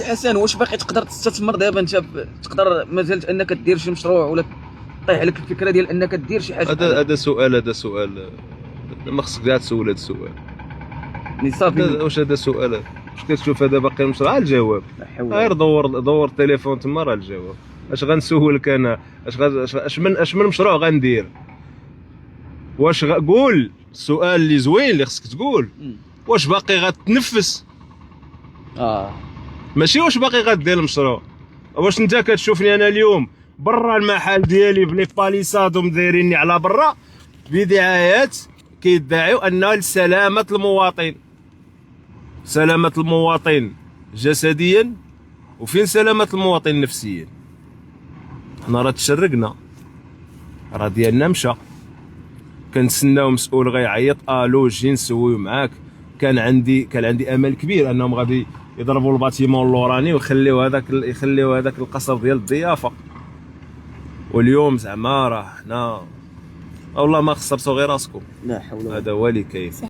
حسن واش باقي تقدر تستثمر دابا انت تقدر مازال انك دير شي مشروع ولا طيح عليك الفكره ديال انك دير شي حاجه؟ هذا سؤال ما خصك كاع تسول هذا السؤال. صافي. واش هذا سؤال؟ واش كتشوف هذا باقي المشروع؟ الجواب غير دور التليفون تما راه الجواب. اش غنسولك انا؟ اش من مشروع غندير؟ واش قول السؤال اللي زوين اللي خصك تقول، واش باقي غتنفس؟ ماشي واش باقي غدير المشروع. واش انت كتشوفني انا اليوم برا المحل ديالي في لي باليساد ومدايريني على برا بدعايات كيدعيو انها لسلامة المواطن. سلامة المواطن جسديا، وفين سلامة المواطن نفسيا؟ حنا راه تشرقنا، راه ديالنا مشى. كنتسناو مسؤول غيعيط الو جي نسويو معاك. كان عندي امل كبير انهم غادي يضربوا الباتيمون اللوراني ويخليو هذاك القصر ديال الضيافه. واليوم زعما راه حنا والله ما خسرتوا غير راسكم. لا حول ولا قوة. هذا هو اللي كاين.